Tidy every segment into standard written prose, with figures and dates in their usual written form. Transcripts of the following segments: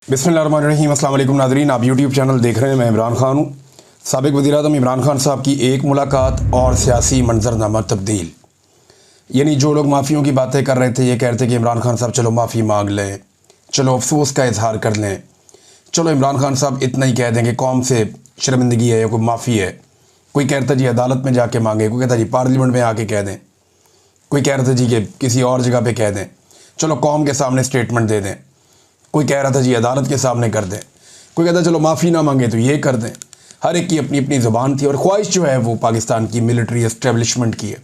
बिस्मिल्लाहिर्रहमानिर्रहीम। अस्सलाम वालेकुम नाज़रीन, आप यूट्यूब चैनल देख रहे हैं। मैं इमरान खान हूँ। साबिक़ वज़ीर-ए-आज़म इमरान खान साहब की एक मुलाकात और सियासी मंजरनामा तब्दील। यानी जो लोग माफ़ियों की बातें कर रहे थे, ये कह रहे थे कि इमरान खान साहब चलो माफ़ी मांग लें, चलो अफसोस का इजहार कर लें, चलो इमरान खान साहब इतना ही कह देंगे कौम से शर्मिंदगी है या कोई माफ़ी है। कोई कहता जी अदालत में जाके मांगे, कोई कहता जी पार्लियामेंट में आके कह दें, कोई कह रहा था जी कि किसी और जगह पे कह दें, चलो कौम के सामने स्टेटमेंट दे दें। कोई कह रहा था जी अदालत के सामने कर दें, कोई कहता चलो माफ़ी ना मांगे तो ये कर दें। हर एक की अपनी अपनी ज़ुबान थी और ख्वाहिश जो है वो पाकिस्तान की मिलिट्री एस्टेब्लिशमेंट की है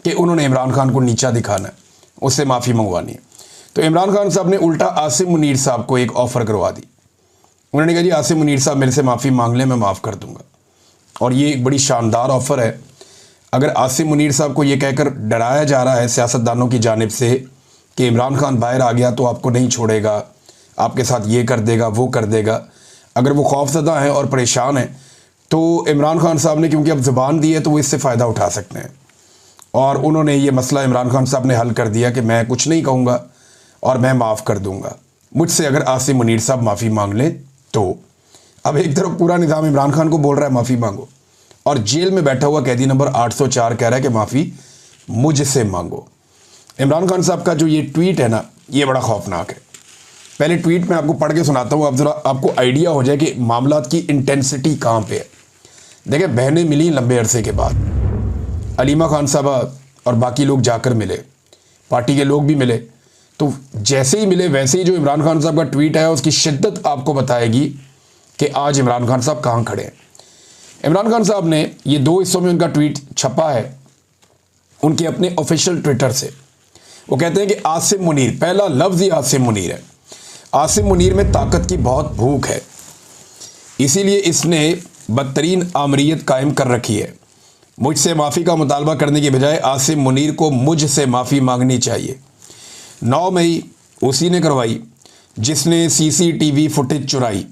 कि उन्होंने इमरान खान को नीचा दिखाना है, उससे माफ़ी मंगवानी है। तो इमरान खान साहब ने उल्टा आसिम मुनीर साहब को एक ऑफ़र करवा दी। उन्होंने कहा जी आसिम मुनीर साहब मेरे से माफ़ी मांग लें, मैं माफ़ कर दूँगा। और ये एक बड़ी शानदार ऑफ़र है। अगर आसिम मुनीर साहब को ये कहकर डराया जा रहा है सियासतदानों की जानिब से कि इमरान खान बाहर आ गया तो आपको नहीं छोड़ेगा, आपके साथ ये कर देगा वो कर देगा, अगर वो खौफज़दा हैं और परेशान हैं तो इमरान खान साहब ने क्योंकि अब ज़ुबान दी है तो वो इससे फ़ायदा उठा सकते हैं। और उन्होंने ये मसला इमरान खान साहब ने हल कर दिया कि मैं कुछ नहीं कहूँगा और मैं माफ़ कर दूँगा मुझसे अगर आसिम मुनीर साहब माफ़ी मांग लें तो। अब एक तरफ पूरा निज़ाम इमरान खान को बोल रहा है माफ़ी मांगो, और जेल में बैठा हुआ कैदी नंबर 804 कह रहा है कि माफ़ी मुझसे मांगो। इमरान खान साहब का जो ये ट्वीट है ना, ये बड़ा खौफनाक है। पहले ट्वीट में आपको पढ़ के सुनाता हूँ, आप ज़रा आपको आइडिया हो जाए कि मामलात की इंटेंसिटी कहाँ पे है। देखें, बहनें मिली लंबे अरसे के बाद, अलीमा खान साहबा और बाकी लोग जाकर मिले, पार्टी के लोग भी मिले। तो जैसे ही मिले वैसे ही जो इमरान खान साहब का ट्वीट है उसकी शिद्दत आपको बताएगी कि आज इमरान खान साहब कहाँ खड़े हैं। इमरान खान साहब ने ये दो हिस्सों में उनका ट्वीट छपा है उनके अपने ऑफिशियल ट्विटर से। वो कहते हैं कि आसिम मुनीर, पहला लफ्ज़ ही आसिम मुनीर है। आसिम मुनीर में ताकत की बहुत भूख है, इसीलिए इसने बदतरीन आमरीत कायम कर रखी है। मुझसे माफ़ी का मुतालबा करने के बजाय आसिम मुनीर को मुझसे माफ़ी मांगनी चाहिए। 9 मई उसी ने करवाई जिसने CCTV फुटेज चुराई।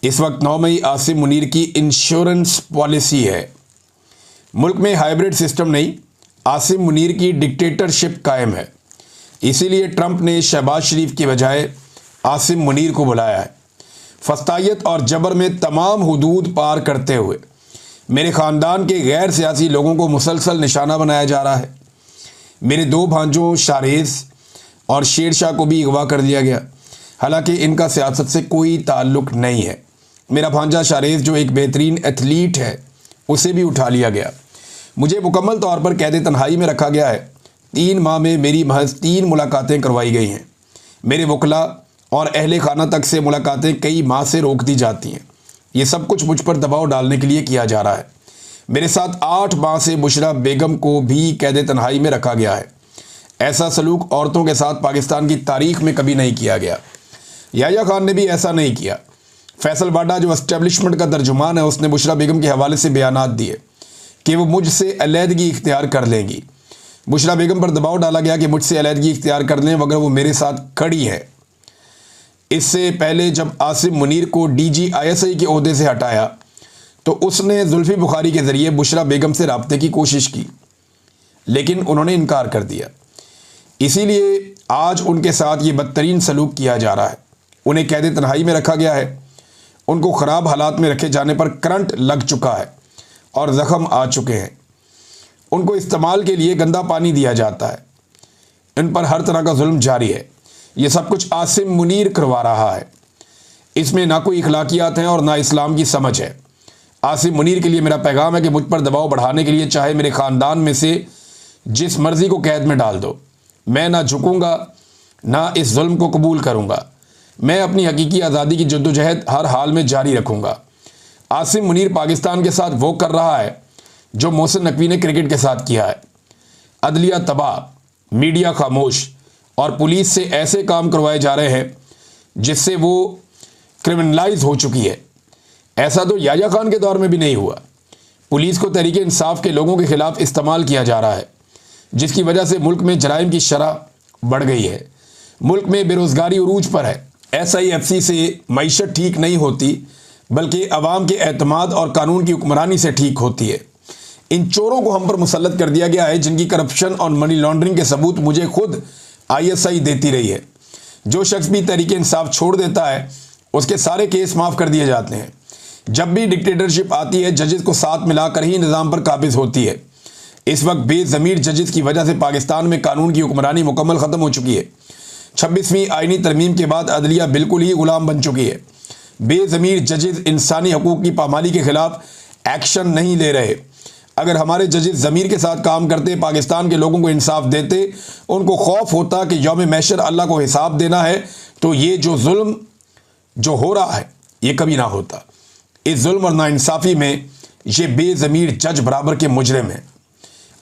इस वक्त 9 मई आसिम मुनीर की इंश्योरेंस पॉलिसी है। मुल्क में हाइब्रिड सिस्टम नहीं, आसिम मुनीर की डिक्टेटरशिप कायम है। इसीलिए ट्रंप ने शहबाज शरीफ की बजाय आसिम मुनीर को बुलाया है। फस्तायत और जबर में तमाम हुदूद पार करते हुए मेरे ख़ानदान के गैर सियासी लोगों को मुसलसल निशाना बनाया जा रहा है। मेरे 2 भांजों शारेज़ और शेर शाह को भी अगवा कर दिया गया, हालांकि इनका सियासत से कोई ताल्लुक़ नहीं है। मेरा भांजा शारेज़ जो एक बेहतरीन एथलीट है, उसे भी उठा लिया गया। मुझे मुकम्मल तौर पर कैद तन्हाई में रखा गया है। 3 माह में मेरी महज 3 मुलाकातें करवाई गई हैं। मेरे वकला और अहले खाना तक से मुलाकातें कई माह से रोक दी जाती हैं। ये सब कुछ मुझ पर दबाव डालने के लिए किया जा रहा है। मेरे साथ 8 माह से बुशरा बेगम को भी कैद तन्हाई में रखा गया है। ऐसा सलूक औरतों के साथ पाकिस्तान की तारीख में कभी नहीं किया गया। याह्या खान ने भी ऐसा नहीं किया। फैसल बाडा जो एस्टेब्लिशमेंट का तर्जुमान है, उसने बुशरा बेगम के हवाले से बयानात दिए कि वो मुझसे अलहदगी इख्तियार कर लेंगी। बुशरा बेगम पर दबाव डाला गया कि मुझसे अलहदगी इख्तियार कर लें मगर वो मेरे साथ खड़ी है। इससे पहले जब आसिम मुनीर को DG/ISI के ओहदे से हटाया तो उसने जुल्फ़ी बुखारी के ज़रिए बुशरा बेगम से रब्ते की कोशिश की, लेकिन उन्होंने इनकार कर दिया। इसीलिए आज उनके साथ ये बदतरीन सलूक किया जा रहा है। उन्हें कैद तन्हाई में रखा गया है। उनको ख़राब हालात में रखे जाने पर करंट लग चुका है और ज़ख़म आ चुके हैं। उनको इस्तेमाल के लिए गंदा पानी दिया जाता है। इन पर हर तरह का जुल्म जारी है। ये सब कुछ आसिम मुनीर करवा रहा है। इसमें ना कोई इखलाकियात हैं और ना इस्लाम की समझ है। आसिम मुनीर के लिए मेरा पैगाम है कि मुझ पर दबाव बढ़ाने के लिए चाहे मेरे ख़ानदान में से जिस मर्ज़ी को कैद में डाल दो, मैं ना झुकूँगा ना इस जुल्म को कबूल करूँगा। मैं अपनी हकीकी आज़ादी की जद्दोजहद हर हाल में जारी रखूँगा। आसिम मुनीर पाकिस्तान के साथ वो कर रहा है जो मोहसिन नकवी ने क्रिकेट के साथ किया है। अदलिया तबाह, मीडिया खामोश और पुलिस से ऐसे काम करवाए जा रहे हैं जिससे वो क्रिमिनलाइज हो चुकी है। ऐसा तो याह्या खान के दौर में भी नहीं हुआ। पुलिस को तहरीक इंसाफ के लोगों के खिलाफ इस्तेमाल किया जा रहा है, जिसकी वजह से मुल्क में जराइम की शरह बढ़ गई है। मुल्क में बेरोज़गारी उरूज पर है। SIFC से मईशत ठीक नहीं होती बल्कि अवाम के एतमाद और कानून की हुक्मरानी से ठीक होती है। इन चोरों को हम पर मुसल्लत कर दिया गया है जिनकी करप्शन और मनी लॉन्ड्रिंग के सबूत मुझे खुद ISI देती रही है। जो शख्स भी तहरीक इंसाफ छोड़ देता है उसके सारे केस माफ़ कर दिए जाते हैं। जब भी डिक्टेटरशिप आती है जजेस को साथ मिलाकर ही निज़ाम पर काबिज होती है। इस वक्त बेज़मीर जजेस की वजह से पाकिस्तान में कानून की हुक्मरानी मुकम्मल ख़त्म हो चुकी है। 26वीं आईनी तरमीम के बाद अदलिया बिल्कुल ही गुलाम बन चुकी है। बेज़मीर जजेस इंसानी हकूक़ की पामाली के ख़िलाफ़ एक्शन नहीं ले रहे। अगर हमारे जजेस ज़मीर के साथ काम करते, पाकिस्तान के लोगों को इंसाफ देते, उनको खौफ होता कि यौम महशर अल्लाह को हिसाब देना है, तो ये जो जुल्म जो हो रहा है ये कभी ना होता। इस जुल्म और नाइंसाफ़ी में ये बेज़मीर जज बराबर के मुजरिम हैं।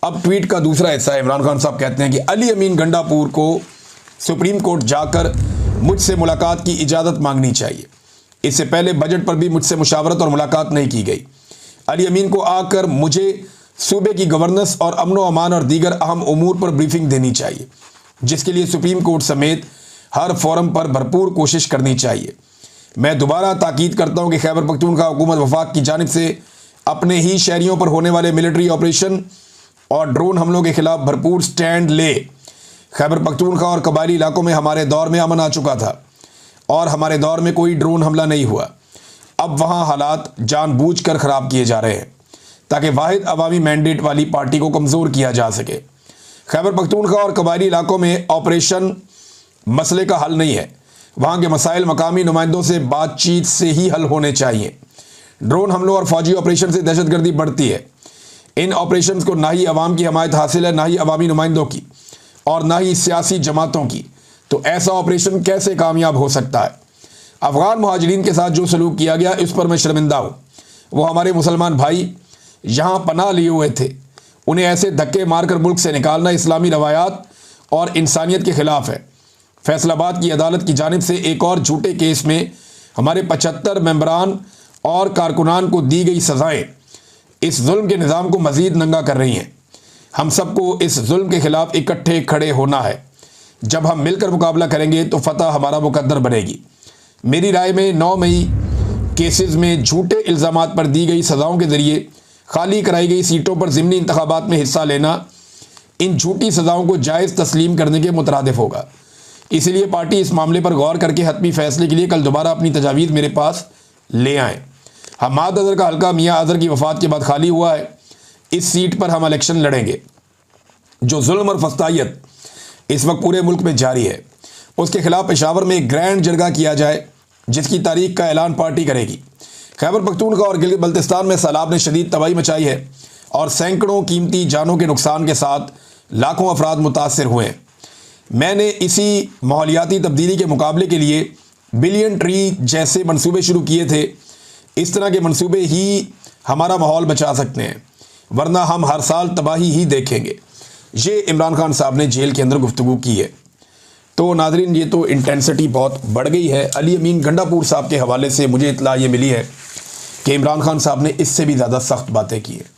अब ट्वीट का दूसरा हिस्सा इमरान खान साहब कहते हैं कि अली अमीन गंडापुर को सुप्रीम कोर्ट जाकर मुझसे मुलाकात की इजाज़त मांगनी चाहिए। इससे पहले बजट पर भी मुझसे मुशावरत और मुलाकात नहीं की गई। अली अमीन को आकर मुझे सूबे की गवर्नेंस और अमन व अमान और दीगर अहम उमूर पर ब्रीफिंग देनी चाहिए, जिसके लिए सुप्रीम कोर्ट समेत हर फोरम पर भरपूर कोशिश करनी चाहिए। मैं दोबारा ताकीद करता हूँ कि खैबर पख्तूनख्वा हुकूमत वफाक की जानिब से अपने ही शहरियों पर होने वाले मिलिट्री ऑपरेशन और ड्रोन हमलों के खिलाफ भरपूर स्टैंड ले। खैबर पख्तूनख्वा और कबायली इलाकों में हमारे दौर में अमन आ चुका था और हमारे दौर में कोई ड्रोन हमला नहीं हुआ। अब वहाँ हालात जानबूझकर ख़राब किए जा रहे हैं ताकि वाहिद अवामी मैंडेट वाली पार्टी को कमज़ोर किया जा सके। खैबर पख्तूनख्वा और कबायली इलाकों में ऑपरेशन मसले का हल नहीं है। वहाँ के मसाइल मकामी नुमाइंदों से बातचीत से ही हल होने चाहिए। ड्रोन हमलों और फौजी ऑपरेशन से दहशतगर्दी बढ़ती है। इन ऑपरेशंस को ना ही अवाम की हमायत हासिल है, ना ही अवामी नुमाइंदों की और ना ही सियासी जमातों की। तो ऐसा ऑपरेशन कैसे कामयाब हो सकता है? अफ़गान मुहाजिरीन के साथ जो सलूक किया गया इस पर मैं शर्मिंदा हूँ। वो हमारे मुसलमान भाई यहाँ पनाह लिए हुए थे, उन्हें ऐसे धक्के मारकर मुल्क से निकालना इस्लामी रवायात और इंसानियत के ख़िलाफ़ है। फैसलाबाद की अदालत की जानिब से एक और झूठे केस में हमारे 75 मेंबरान और कारकुनान को दी गई सज़ाएँ इस जुल्म के निज़ाम को मज़ीद नंगा कर रही हैं। हम सबको इस जुल्म के ख़िलाफ़ इकट्ठे खड़े होना है। जब हम मिलकर मुकाबला करेंगे तो फ़तह हमारा मुकद्दर बनेगी। मेरी राय में 9 मई केसेस में झूठे इल्ज़ामात पर दी गई सज़ाओं के ज़रिए खाली कराई गई सीटों पर ज़िमनी इंतखाबात में हिस्सा लेना इन झूठी सज़ाओं को जायज़ तस्लीम करने के मुतरादिफ होगा। इसलिए पार्टी इस मामले पर गौर करके हतमी फ़ैसले के लिए कल दोबारा अपनी तजावीज़ मेरे पास ले आएँ। हमाद अज़हर का हल्का मियाँ अज़हर की वफ़ात के बाद खाली हुआ है। इस सीट पर हम इलेक्शन लड़ेंगे। जो जुल्म और फस्तायत इस वक्त पूरे मुल्क में जारी है, उसके खिलाफ पेशावर में एक ग्रैंड जरगा किया जाए, जिसकी तारीख का ऐलान पार्टी करेगी। खैबर पख्तूनख्वा और गिलगित बल्तिस्तान में सैलाब ने शदीद तबाही मचाई है और सैकड़ों कीमती जानों के नुकसान के साथ लाखों अफराद मुतासर हुए हैं। मैंने इसी माहौलियाती तब्दीली के मुकाबले के लिए बिलियन ट्री जैसे मंसूबे शुरू किए थे। इस तरह के मंसूबे ही हमारा माहौल बचा सकते हैं, वरना हम हर साल तबाही ही देखेंगे। ये इमरान खान साहब ने जेल के अंदर गुफ्तगू की है। तो नाज़रीन, ये तो इंटेंसिटी बहुत बढ़ गई है। अली अमीन गंडापुर साहब के हवाले से मुझे इत्तला ये मिली है कि इमरान खान साहब ने इससे भी ज़्यादा सख्त बातें की हैं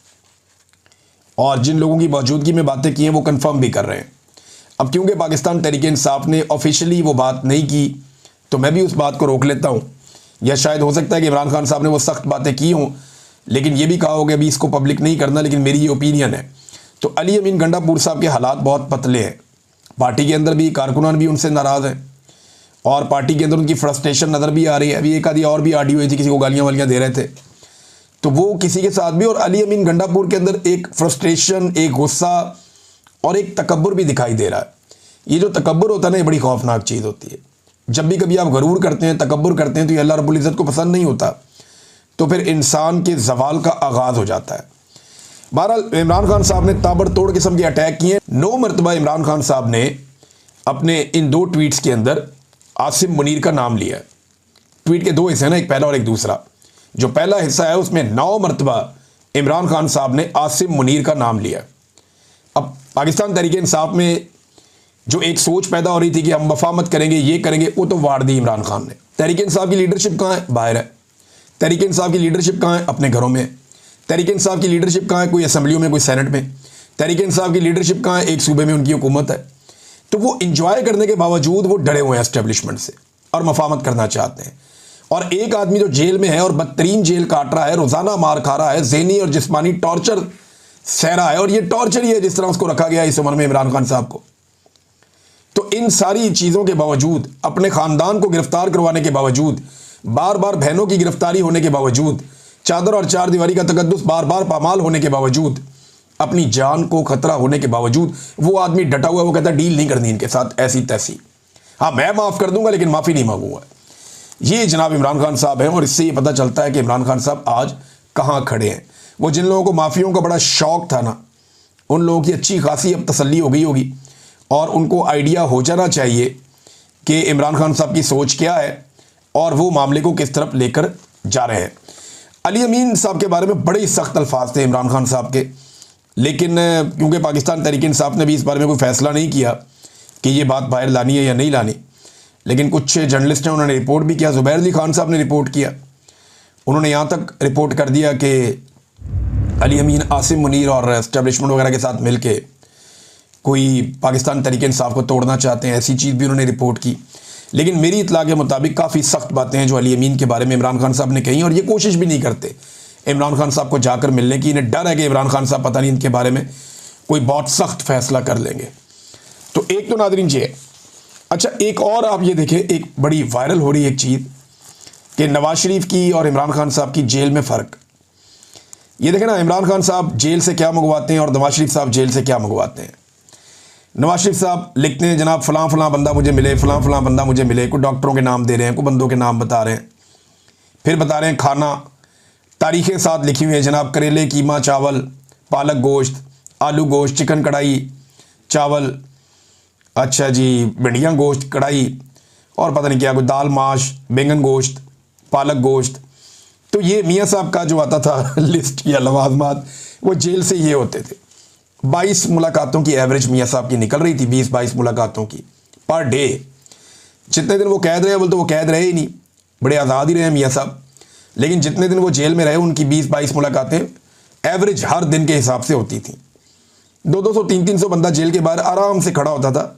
और जिन लोगों की मौजूदगी में बातें की हैं वो कंफर्म भी कर रहे हैं। अब क्योंकि पाकिस्तान तहरीक इंसाफ ने ऑफिशियली वो बात नहीं की, तो मैं भी उस बात को रोक लेता हूँ। या शायद हो सकता है कि इमरान खान साहब ने वो सख्त बातें की हों, लेकिन ये भी कहा हो कि अभी इसको पब्लिक नहीं करना, लेकिन मेरी ये ओपिनियन है। तो अली अमीन गंडापुर साहब के हालात बहुत पतले हैं। पार्टी के अंदर भी कारकुनान भी उनसे नाराज़ हैं और पार्टी के अंदर उनकी फ्रस्ट्रेशन नज़र भी आ रही है। अभी एक आधी और भी ऑडियो हुई थी, किसी को गालियाँ वालियाँ दे रहे थे, तो वो किसी के साथ भी। और अली अमीन गंडापुर के अंदर एक फ्रस्ट्रेशन, एक गुस्सा और एक तकब्बुर भी दिखाई दे रहा है। ये जो तकब्बुर होता है ना, ये बड़ी खौफनाक चीज़ होती है। जब भी कभी आप गरूर करते हैं, तकब्बुर करते हैं, तो ये अल्लाह रब्बुल इज़्ज़त को पसंद नहीं होता। तो फिर इंसान के ज़वाल का आगाज़ हो जाता है। बहरहाल इमरान खान साहब ने ताबड़तोड़ किस्म के अटैक किए। 9 मरतबा इमरान खान साहब ने अपने इन 2 ट्वीट्स के अंदर आसिम मुनीर का नाम लिया है। ट्वीट के 2 हिस्से हैं ना, एक पहला और एक दूसरा। जो पहला हिस्सा है उसमें 9 मरतबा इमरान खान साहब ने आसिम मुनीर का नाम लिया। अब पाकिस्तान तहरीक इंसाफ में जो एक सोच पैदा हो रही थी कि हम वफा मत करेंगे, ये करेंगे, वो तो वार दी इमरान खान ने। तहरीक इंसाफ की लीडरशिप कहाँ है? बाहर है। तहरीक इंसाफ की लीडरशिप कहाँ है? अपने घरों में। तहरीक इंसाफ की लीडरशिप कहाँ है? कोई असम्बलियों में, कोई सेनेट में। तहरीक इंसाफ की लीडरशिप कहाँ है? एक सूबे में उनकी हुकूमत है। तो वो इंजॉय करने के बावजूद वो डरे हुए हैं एस्टेब्लिशमेंट से और मफामत करना चाहते हैं। और एक आदमी जो जेल में है और बदतरीन जेल काट रहा है, रोज़ाना मार खा रहा है, ज़हनी और जिस्मानी टॉर्चर सह रहा है, और ये टॉर्चर ही है जिस तरह उसको रखा गया इस उम्र में इमरान खान साहब को। तो इन सारी चीज़ों के बावजूद, अपने ख़ानदान को गिरफ्तार करवाने के बावजूद, बार बार बहनों की गिरफ्तारी होने के बावजूद, चादर और चार दीवारी का तकद्दुस बार बार पामाल होने के बावजूद, अपनी जान को खतरा होने के बावजूद वो आदमी डटा हुआ, वो कहता डील नहीं करनी इनके साथ ऐसी तैसी। हाँ, मैं माफ़ कर दूंगा लेकिन माफ़ी नहीं मांगूंगा। ये जनाब इमरान खान साहब हैं और इससे ये पता चलता है कि इमरान खान साहब आज कहाँ खड़े हैं। वो जिन लोगों को माफ़ियों का बड़ा शौक था ना, उन लोगों की अच्छी खासी अब तसल्ली हो गई होगी और उनको आइडिया हो जाना चाहिए कि इमरान खान साहब की सोच क्या है और वो मामले को किस तरफ लेकर जा रहे हैं। अली अमीन साहब के बारे में बड़े ही सख्त अल्फाज थे इमरान खान साहब के, लेकिन क्योंकि पाकिस्तान तहरीक इंसाफ ने भी इस बारे में कोई फ़ैसला नहीं किया कि ये बात बाहर लानी है या नहीं लानी, लेकिन कुछ जर्नलिस्ट हैं उन्होंने रिपोर्ट भी किया। ज़ुबैर अली खान साहब ने रिपोर्ट किया, उन्होंने यहाँ तक रिपोर्ट कर दिया कि अली अमीन आसिम मुनीर और एस्टेब्लिशमेंट वगैरह के साथ मिलके कोई पाकिस्तान तहरीक इंसाफ को तोड़ना चाहते हैं, ऐसी चीज़ भी उन्होंने रिपोर्ट की। लेकिन मेरी इत्तला के मुताबिक काफ़ी सख्त बातें हैं जो अली अमीन के बारे में इमरान खान साहब ने कही, और ये कोशिश भी नहीं करते इमरान खान साहब को जाकर मिलने की। इन्हें डर है कि इमरान खान साहब पता नहीं इनके बारे में कोई बहुत सख्त फैसला कर लेंगे। तो एक तो नादरीन जी है। अच्छा, एक और आप ये देखें, एक बड़ी वायरल हो रही है एक चीज़ कि नवाज शरीफ की और इमरान खान साहब की जेल में फ़र्क। ये देखें ना, इमरान खान साहब जेल से क्या मंगवाते हैं और नवाज शरीफ साहब जेल से क्या मंगवाते हैं। नवाज शरीफ साहब लिखते हैं जनाब फ़लाँ फ़लाँ बंदा मुझे मिले, फ़लाँ फ़लाँ बंदा मुझे मिले, कोई डॉक्टरों के नाम दे रहे हैं, कोई बंदों के नाम बता रहे हैं, फिर बता रहे हैं खाना, तारीखें साथ लिखी हुई हैं जनाब, करेले, कीमा, चावल, पालक गोश्त, आलू गोश्त, चिकन कढ़ाई चावल, अच्छा जी भिंडियाँ गोश्त कढ़ाई, और पता नहीं क्या, कोई दाल माश, बैंगन गोश्त, पालक गोश्त। तो ये मियाँ साहब का जो आता था लिस्ट या लवाजमात, वो जेल से ये होते थे। 22 मुलाकातों की एवरेज मियाँ साहब की निकल रही थी, 20-22 मुलाकातों की पर डे। जितने दिन वो कैद रहे, बोलते वो कैद रहे ही नहीं, बड़े आज़ाद ही रहे मियाँ साहब, लेकिन जितने दिन वो जेल में रहे उनकी 20-22 मुलाकातें एवरेज हर दिन के हिसाब से होती थी। 200-200, 300-300 बंदा जेल के बाहर आराम से खड़ा होता था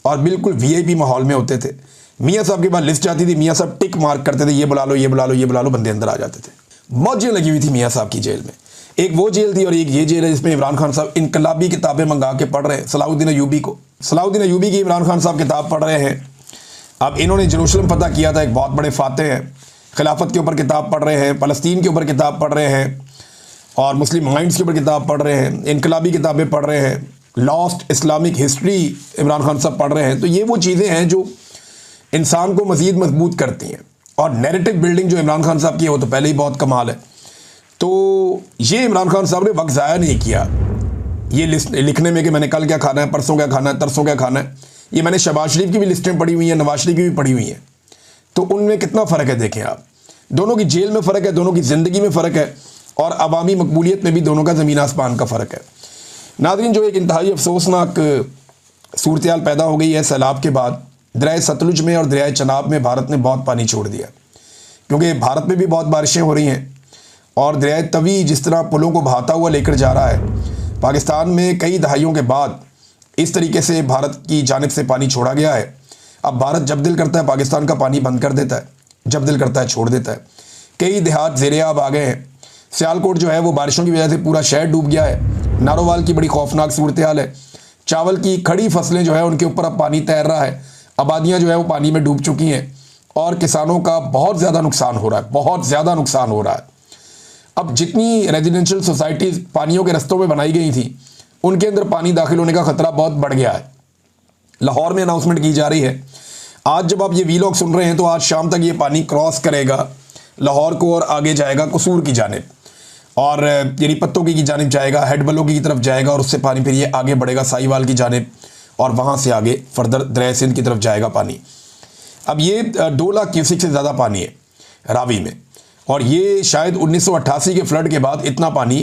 और बिल्कुल वीआईपी माहौल में होते थे। मियाँ साहब के बाद लिस्ट आती थी, मियाँ साहब टिक मार्क करते थे, ये बुला लो, ये बुला लो, ये बुला लो, बंदे अंदर आ जाते थे। मौजें लगी हुई थी मियाँ साहब की जेल में। एक वो जेल थी और एक ये जेल है जिसमें इमरान खान साहब इनकलाबी किताबें मंगा के पढ़ रहे हैं। सलाउद्दीन अयूबी की इमरान खान साहब किताब पढ़ रहे हैं। अब इन्होंने जेरूसलम फतह किया था, एक बहुत बड़े फातेह हैं, खिलाफत के ऊपर किताब पढ़ रहे हैं, फ़लस्तीन के ऊपर किताब पढ़ रहे हैं, और मुस्लिम माइंड्स के ऊपर किताब पढ़ रहे हैं, इनकलाबी किताबें पढ़ रहे हैं, lost Islamic history Imran Khan साहब पढ़ रहे हैं। तो ये वो चीज़ें हैं जो इंसान को मज़ीद मजबूत करती हैं, और नैरेटिव बिल्डिंग जो इमरान खान साहब की है वो तो पहले ही बहुत कमाल है। तो ये इमरान खान साहब ने वक्त ज़ाया नहीं किया ये लिस्ट लिखने में कि मैंने कल क्या खाना है, परसों क्या खाना है, तरसों क्या खाना है। ये मैंने शहबाज शरीफ की भी लिस्टें पढ़ी हुई हैं, नवाज शरीफ की भी पढ़ी हुई हैं। तो उनमें कितना फ़र्क है देखें आप, दोनों की जेल में फ़र्क है, दोनों की ज़िंदगी में फ़र्क है, और अवामी मकबूलियत में भी दोनों का ज़मीन आसमान का फ़र्क है। नाज़रीन, जो एक इंतहाई अफसोसनाक सूरत हाल पैदा हो गई है सैलाब के बाद, दरियाए सतलुज में और दरियाए चनाब में भारत ने बहुत पानी छोड़ दिया, क्योंकि भारत में भी बहुत बारिशें हो रही हैं और दरियाए तवी जिस तरह पुलों को बहाता हुआ लेकर जा रहा है। पाकिस्तान में कई दहाइयों के बाद इस तरीके से भारत की जानिब से पानी छोड़ा गया है। अब भारत जब दिल करता है पाकिस्तान का पानी बंद कर देता है, जब दिल करता है छोड़ देता है। कई देहात ज़ेरे-आब आ गए हैं। सियालकोट जो है वो बारिशों की वजह से पूरा शहर डूब गया है। नारोवाल की बड़ी खौफनाक सूरत हाल है। चावल की खड़ी फसलें जो है उनके ऊपर अब पानी तैर रहा है। आबादियाँ जो है वो पानी में डूब चुकी हैं और किसानों का बहुत ज़्यादा नुकसान हो रहा है, बहुत ज़्यादा नुकसान हो रहा है। अब जितनी रेजिडेंशियल सोसाइटीज़ पानियों के रस्तों में बनाई गई थी, उनके अंदर पानी दाखिल होने का ख़तरा बहुत बढ़ गया है। लाहौर में अनाउंसमेंट की जा रही है, आज जब आप ये वीलॉग सुन रहे हैं तो आज शाम तक ये पानी क्रॉस करेगा लाहौर को और आगे जाएगा कसूर की जानिब, और यानी पत्तों की जानिब जाएगा, हेडबलों की तरफ जाएगा, और उससे पानी फिर ये आगे बढ़ेगा साहिवाल की जानिब, और वहाँ से आगे फर्दर दरिया सिंध की तरफ जाएगा पानी। अब ये 2 लाख क्यूसेक से ज़्यादा पानी है रावी में, और ये शायद 1988 के फ्लड के बाद इतना पानी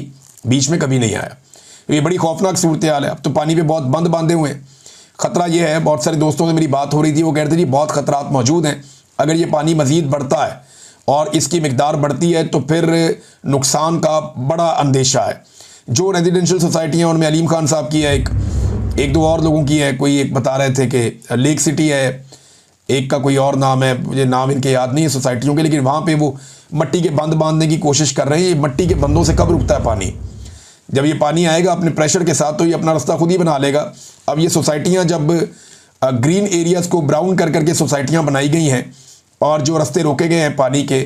बीच में कभी नहीं आया। तो ये बड़ी खौफनाक सूरत हाल है। अब तो पानी पे बहुत बंद बांधे हुए हैं। ख़तरा ये है, बहुत सारे दोस्तों से मेरी बात हो रही थी, वो कहते थे जी बहुत ख़तरात मौजूद हैं, अगर ये पानी मज़ीद बढ़ता है और इसकी मिकदार बढ़ती है तो फिर नुकसान का बड़ा अंदेशा है। जो रेजिडेंशियल सोसाइटियाँ उनमें अलीम खान साहब की है, एक दो और लोगों की है, कोई एक बता रहे थे कि लेक सिटी है, एक का कोई और नाम है, मुझे नाम इनके याद नहीं है सोसाइटियों के, लेकिन वहाँ पे वो मट्टी के बंद बांधने की कोशिश कर रहे हैं। ये मट्टी के बंदों से कब रुकता है पानी? जब ये पानी आएगा अपने प्रेशर के साथ तो ये अपना रास्ता खुद ही बना लेगा। अब ये सोसाइटियाँ जब ग्रीन एरियाज़ को ब्राउन कर करके सोसाइटियाँ बनाई गई हैं, और जो रास्ते रोके गए हैं पानी के,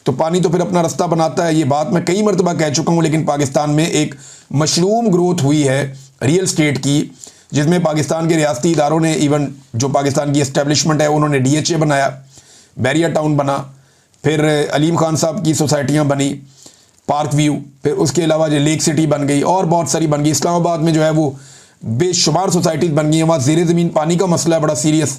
तो पानी तो फिर अपना रास्ता बनाता है। ये बात मैं कई मरतबा कह चुका हूँ। लेकिन पाकिस्तान में एक मशरूम ग्रोथ हुई है रियल स्टेट की, जिसमें पाकिस्तान के रियासती इदारों ने, इवन जो पाकिस्तान की इस्टेब्लिशमेंट है, उन्होंने DHA बनाया, बैरियर टाउन बना, फिर अलीम खान साहब की सोसाइटियाँ बनी, पार्क व्यू, फिर उसके अलावा जो लेक सिटी बन गई और बहुत सारी बन गई। इस्लामाबाद में जो है वो बेशुमार सोसाइटीज़ बन गई हैं। वहाँ ज़ेर ज़मीन पानी का मसला है बड़ा सीरियस,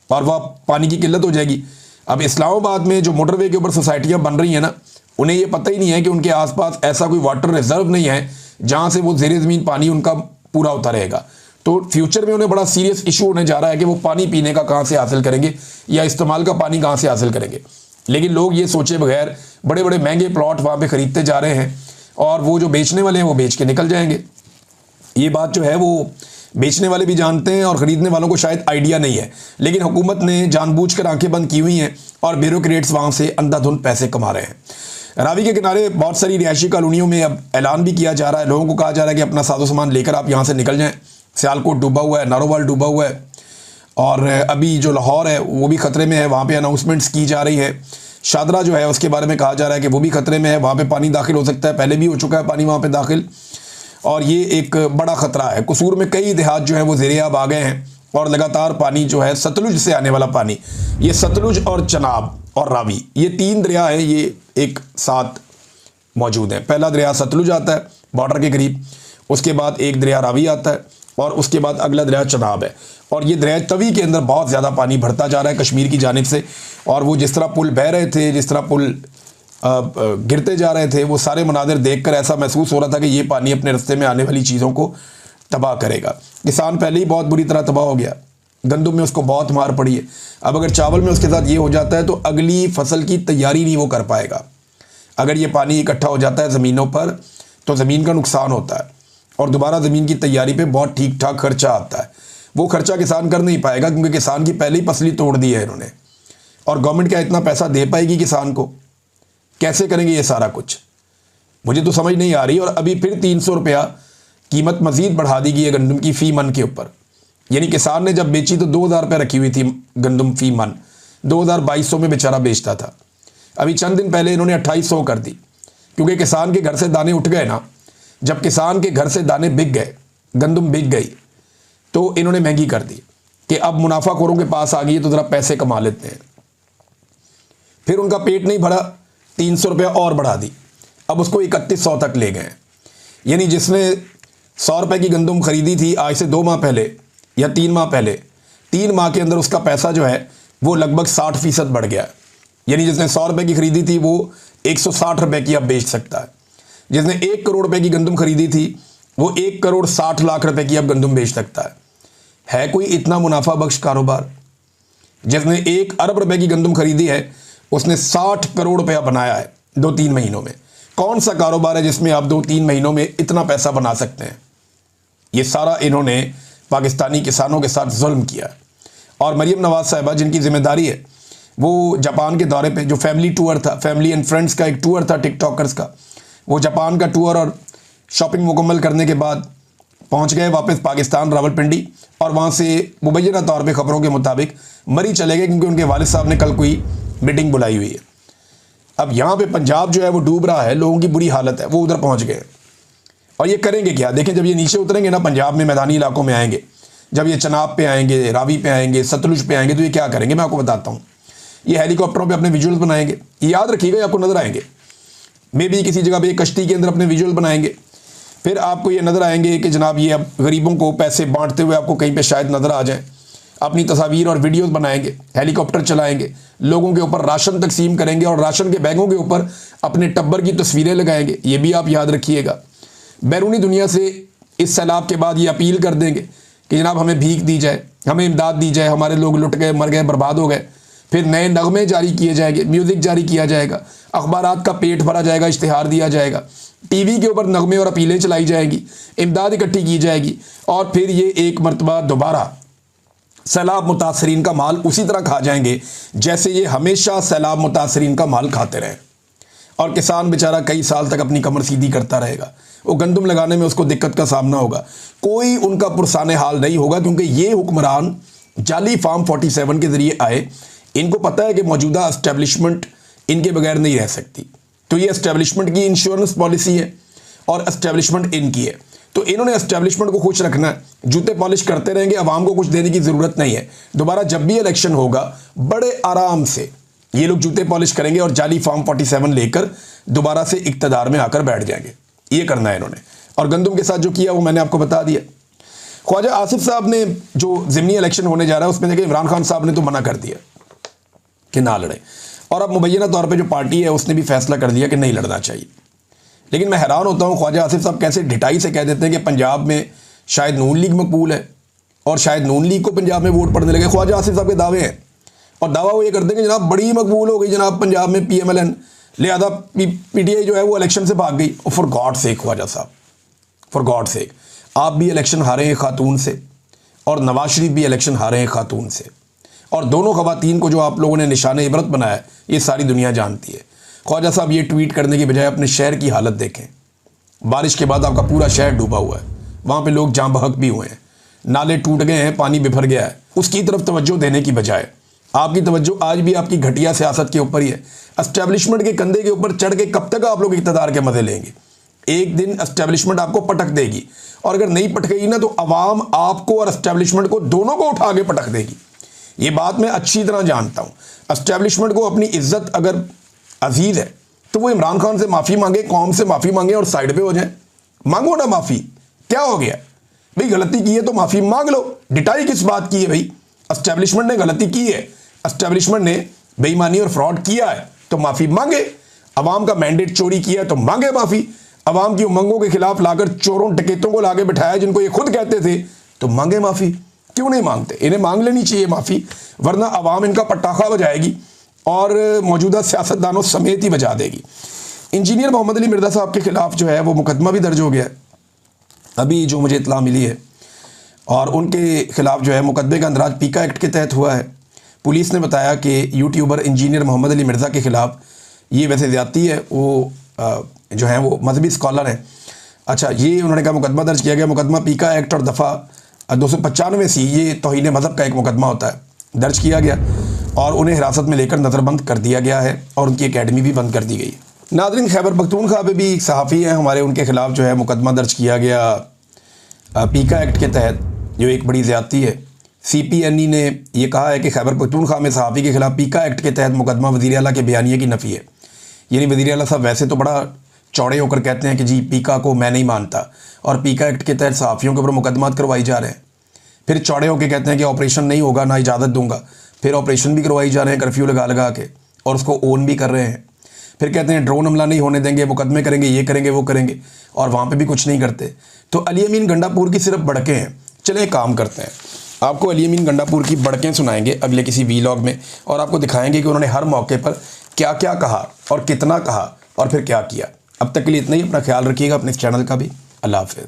और वहाँ पानी की किल्लत हो जाएगी। अब इस्लामाबाद में जो मोटरवे के ऊपर सोसाइटियाँ बन रही हैं ना, उन्हें ये पता ही नहीं है कि उनके आसपास ऐसा कोई वाटर रिजर्व नहीं है जहाँ से वो ज़ेर ज़मीन पानी उनका पूरा होता रहेगा। तो फ्यूचर में उन्हें बड़ा सीरियस इशू होने जा रहा है कि वो पानी पीने का कहाँ से हासिल करेंगे या इस्तेमाल का पानी कहाँ से हासिल करेंगे। लेकिन लोग ये सोचे बगैर बड़े बड़े महंगे प्लॉट वहाँ पे ख़रीदते जा रहे हैं, और वो जो बेचने वाले हैं वो बेच के निकल जाएंगे। ये बात जो है वो बेचने वाले भी जानते हैं और ख़रीदने वालों को शायद आइडिया नहीं है, लेकिन हुकूमत ने जानबूझकर आंखें बंद की हुई हैं और ब्यूरोक्रेट्स वहाँ से अंधाधुंध पैसे कमा रहे हैं। रावी के किनारे बहुत सारी रिहायशी कॉलोनियों में अब ऐलान भी किया जा रहा है, लोगों को कहा जा रहा है कि अपना साजो सामान लेकर आप यहाँ से निकल जाएँ। सियालकोट डूबा हुआ है, नारोवाल डूबा हुआ है, और अभी जो लाहौर है वो भी ख़तरे में है, वहाँ पे अनाउंसमेंट्स की जा रही है। शादरा जो है उसके बारे में कहा जा रहा है कि वो भी ख़तरे में है, वहाँ पे पानी दाखिल हो सकता है, पहले भी हो चुका है पानी वहाँ पे दाखिल, और ये एक बड़ा ख़तरा है। कसूर में कई देहात जो है वो ज़ेरे-आब आ गए हैं, और लगातार पानी जो है सतलुज से आने वाला पानी, ये सतलुज और चनाब और रावी, ये 3 दरिया हैं, ये एक साथ मौजूद हैं। पहला दरिया सतलुज आता है बॉर्डर के करीब, उसके बाद एक दरिया रावी आता है, और उसके बाद अगला दरिया चनाब है। और ये दरिया तवी के अंदर बहुत ज़्यादा पानी भरता जा रहा है कश्मीर की जानिब से, और वो जिस तरह पुल बह रहे थे, जिस तरह पुल गिरते जा रहे थे, वो सारे मनाजिर देखकर ऐसा महसूस हो रहा था कि ये पानी अपने रास्ते में आने वाली चीज़ों को तबाह करेगा। किसान पहले ही बहुत बुरी तरह तबाह हो गया, गंदम में उसको बहुत मार पड़ी है। अब अगर चावल में उसके साथ ये हो जाता है तो अगली फसल की तैयारी नहीं वो कर पाएगा। अगर ये पानी इकट्ठा हो जाता है ज़मीनों पर तो ज़मीन का नुकसान होता है, और दोबारा ज़मीन की तैयारी पे बहुत ठीक ठाक खर्चा आता है। वो खर्चा किसान कर नहीं पाएगा, क्योंकि किसान की पहले ही फसली तोड़ दी है इन्होंने, और गवर्नमेंट क्या इतना पैसा दे पाएगी किसान को? कैसे करेंगे ये सारा कुछ? मुझे तो समझ नहीं आ रही। और अभी फिर 300 रुपया कीमत मज़ीद बढ़ा दी गई है गंदम की फ़ी मन के ऊपर। यानी किसान ने जब बेची तो 2000 रुपये रखी हुई थी गंदम फ़ी मन, 2200 में बेचारा बेचता था। अभी चंद दिन पहले इन्होंने 2800 कर दी, क्योंकि किसान के घर से दाने उठ गए ना। जब किसान के घर से दाने बिक गए, गंदम बिक गई, तो इन्होंने महंगी कर दी कि अब मुनाफाखोरों के पास आ गई है तो ज़रा पैसे कमा लेते हैं। फिर उनका पेट नहीं भरा, 300 रुपया और बढ़ा दी, अब उसको 3100 तक ले गए। यानी जिसने 100 रुपये की गंदम खरीदी थी आज से 2 माह पहले या 3 माह पहले, 3 माह के अंदर उसका पैसा जो है वो लगभग 60% बढ़ गया। यानी जिसने 100 रुपये की खरीदी थी वो 160 रुपये की अब बेच सकता है। जिसने 1 करोड़ रुपए की गंदम खरीदी थी वो 1 करोड़ 60 लाख रुपए की अब गंदम बेच सकता है कोई इतना मुनाफा बख्श कारोबार? जिसने 1 अरब रुपए की गंदम खरीदी है उसने 60 करोड़ रुपया बनाया है 2-3 महीनों में। कौन सा कारोबार है जिसमें आप 2-3 महीनों में इतना पैसा बना सकते हैं? ये सारा इन्होंने पाकिस्तानी किसानों के साथ जुल्म किया है। और मरियम नवाज साहिबा जिनकी जिम्मेदारी है, वो जापान के दौरे पे जो फैमिली टूर था, फैमिली एंड फ्रेंड्स का एक टूर था टिकटॉकर्स का, वो जापान का टूर और शॉपिंग मुकम्मल करने के बाद पहुंच गए वापस पाकिस्तान रावलपिंडी, और वहाँ से मुबैना तौर पे खबरों के मुताबिक मरी चले गए, क्योंकि उनके वालिद साहब ने कल कोई मीटिंग बुलाई हुई है। अब यहाँ पे पंजाब जो है वो डूब रहा है, लोगों की बुरी हालत है, वो उधर पहुँच गए। और ये करेंगे क्या? देखें, जब ये नीचे उतरेंगे ना, पंजाब में मैदानी इलाकों में आएंगे, जब ये चनाब पे आएंगे, रावी पे आएंगे, सतलुज पे आएंगे, तो ये क्या करेंगे मैं आपको बताता हूँ। ये हेलीकॉप्टरों पे अपने विजुअल्स बनाएंगे, ये याद रखिएगा, आपको नजर आएंगे। मे भी किसी जगह पे कश्ती के अंदर अपने विजुअल बनाएंगे, फिर आपको ये नज़र आएंगे कि जनाब ये अब गरीबों को पैसे बांटते हुए आपको कहीं पे शायद नज़र आ जाए। अपनी तस्वीर और वीडियोस बनाएंगे, हेलीकॉप्टर चलाएंगे, लोगों के ऊपर राशन तकसीम करेंगे और राशन के बैगों के ऊपर अपने टब्बर की तस्वीरें लगाएंगे। ये भी आप याद रखिएगा। बैरूनी दुनिया से इस सैलाब के बाद ये अपील कर देंगे कि जनाब हमें भीख दी जाए, हमें इमदाद दी जाए, हमारे लोग लुट गए, मर गए, बर्बाद हो गए। फिर नए नगमे जारी किए जाएंगे, म्यूज़िक जारी किया जाएगा, अखबारात का पेट भरा जाएगा, इश्तिहार दिया जाएगा, टीवी के ऊपर नगमे और अपीलें चलाई जाएंगी, इमदाद इकट्ठी की जाएगी, और फिर ये एक मरतबा दोबारा सैलाब मुतासरीन का माल उसी तरह खा जाएंगे जैसे ये हमेशा सैलाब मुतासरीन का माल खाते रहे। और किसान बेचारा कई साल तक अपनी कमर सीधी करता रहेगा, वो गंदम लगाने में उसको दिक्कत का सामना होगा, कोई उनका पुरसाने हाल नहीं होगा, क्योंकि ये हुक्मरान जाली फार्म 47 के ज़रिए आए, इनको पता है कि मौजूदा एस्टेब्लिशमेंट इनके बगैर नहीं रह सकती, तो ये एस्टेब्लिशमेंट की इंश्योरेंस पॉलिसी है और एस्टेब्लिशमेंट इनकी है। तो इन्होंने एस्टेब्लिशमेंट को खुश रखना है, जूते पॉलिश करते रहेंगे, आवाम को कुछ देने की ज़रूरत नहीं है। दोबारा जब भी इलेक्शन होगा बड़े आराम से ये लोग जूते पॉलिश करेंगे और जाली फॉर्म 47 लेकर दोबारा से इक्तदार में आकर बैठ जाएंगे। ये करना है इन्होंने। और गंदम के साथ जो किया वो मैंने आपको बता दिया। ख्वाजा आसिफ साहब ने जो ज़िमनी इलेक्शन होने जा रहा है उसमें देखिए इमरान खान साहब ने तो मना कर दिया कि ना लड़े, और अब मुबैना तौर पे जो पार्टी है उसने भी फैसला कर दिया कि नहीं लड़ना चाहिए। लेकिन मैं हैरान होता हूँ ख्वाजा आसिफ साहब कैसे ढिठाई से कह देते हैं कि पंजाब में शायद नून लीग मकबूल है और शायद नून लीग को पंजाब में वोट पड़ने लगे। ख्वाजा आसिफ साहब के दावे हैं और दावा वो ये करते हैं कि जनाब बड़ी मकबूल हो गई जनाब पंजाब में PMLN, लिहाजा PTI जो है वो इलेक्शन से भाग गई। और for God sake Khwaja Sahab, for God sake, आप भी इलेक्शन हारे हैं खातून से और नवाज शरीफ भी इलेक्शन हारे हैं खातून से, और दोनों खवातीन को जो आप लोगों ने निशान इबरत बनाया है ये सारी दुनिया जानती है। ख्वाजा साहब ये ट्वीट करने की बजाय अपने शहर की हालत देखें। बारिश के बाद आपका पूरा शहर डूबा हुआ है, वहाँ पे लोग जाँ बहक भी हुए हैं, नाले टूट गए हैं, पानी बिफर गया है। उसकी तरफ तवज्जो देने की बजाय आपकी तवज्जो आज भी आपकी घटिया सियासत के ऊपर ही है। एस्टेब्लिशमेंट के कंधे के ऊपर चढ़ के कब तक आप लोग इक़्तिदार के मज़े लेंगे? एक दिन एस्टेब्लिशमेंट आपको पटक देगी, और अगर नहीं पटकेगी ना तो अवाम आपको और एस्टेब्लिशमेंट को दोनों को उठा के पटक देगी। ये बात मैं अच्छी तरह जानता हूँ। एस्टेब्लिशमेंट को अपनी इज्जत अगर अजीज़ है तो वो इमरान खान से माफ़ी मांगे, कौम से माफ़ी मांगे और साइड पे हो जाए। मांगो ना माफ़ी, क्या हो गया भाई? गलती की है तो माफ़ी मांग लो। डिटाई किस बात की है भाई? एस्टेब्लिशमेंट ने गलती की है, एस्टेब्लिशमेंट ने बेईमानी और फ्रॉड किया है तो माफ़ी मांगे। अवाम का मैंडेट चोरी किया तो मांगे माफ़ी। अवाम की उमंगों के खिलाफ लाकर चोरों डकैतों को लाके बिठाया जिनको ये खुद कहते थे तो मांगे माफ़ी। क्यों नहीं मांगते? इन्हें मांग लेनी चाहिए माफ़ी, वरना अवाम इनका पटाखा बजाएगी और मौजूदा सियासतदानों समेत ही बजा देगी। इंजीनियर मोहम्मद अली मिर्ज़ा साहब के खिलाफ जो है वो मुकदमा भी दर्ज हो गया है, अभी जो मुझे इत्तला मिली है, और उनके खिलाफ जो है मुकदमे का अंदराज पीका एक्ट के तहत हुआ है। पुलिस ने बताया कि यूट्यूबर इंजीनियर मोहम्मद अली मिर्ज़ा के खिलाफ, ये वैसे ज़्यादती है, वो जो है वो मजहबी स्कॉलर हैं। अच्छा, ये उन्होंने कहा मुकदमा दर्ज किया गया। मुकदमा पीका एक्ट और दफ़ा 295C, ये तौहीन मज़हब का एक मुकदमा होता है, दर्ज किया गया और उन्हें हिरासत में लेकर नज़रबंद कर दिया गया है और उनकी एकेडमी भी बंद कर दी गई है। नाज़रीन, खैबर पख्तूनख्वा पे भी सहाफ़ी हैं हमारे, उनके खिलाफ जो है मुकदमा दर्ज किया गया पीका एक्ट के तहत, जो एक बड़ी ज़्यादती है। CPNE ने यह कहा है कि खैबर पख्तूनख्वा में सहाफ़ी के खिलाफ पीका एक्ट के तहत मुकदमा वज़ीर आला के बयानिए की नफ़ी है। यानी वज़ीर आला साहब वैसे तो बड़ा चौड़े होकर कहते हैं कि जी पीका को मैं नहीं मानता, और पीका एक्ट के तहत सहाफ़ियों के ऊपर मुकदमात करवाई जा रहे हैं। फिर चौड़े होकर कहते हैं कि ऑपरेशन नहीं होगा, ना इजाज़त दूंगा। फिर ऑपरेशन भी करवाई जा रहे हैं कर्फ्यू लगा के, और उसको ओन भी कर रहे हैं। फिर कहते हैं ड्रोन हमला नहीं होने देंगे, मुकदमे करेंगे, ये करेंगे, वो करेंगे, और वहाँ पे भी कुछ नहीं करते। तो अली अमीन गंडापुर की सिर्फ बड़कें हैं। चले एक काम करते हैं, आपको अली अमीन गंडापुर की बड़कें सुनाएंगे अगले किसी वीलॉग में, और आपको दिखाएंगे कि उन्होंने हर मौके पर क्या क्या कहा और कितना कहा और फिर क्या किया। अब तक के लिए इतना ही। अपना ख्याल रखिएगा, अपने इस चैनल का भी। अल्लाह हाफ़िज़।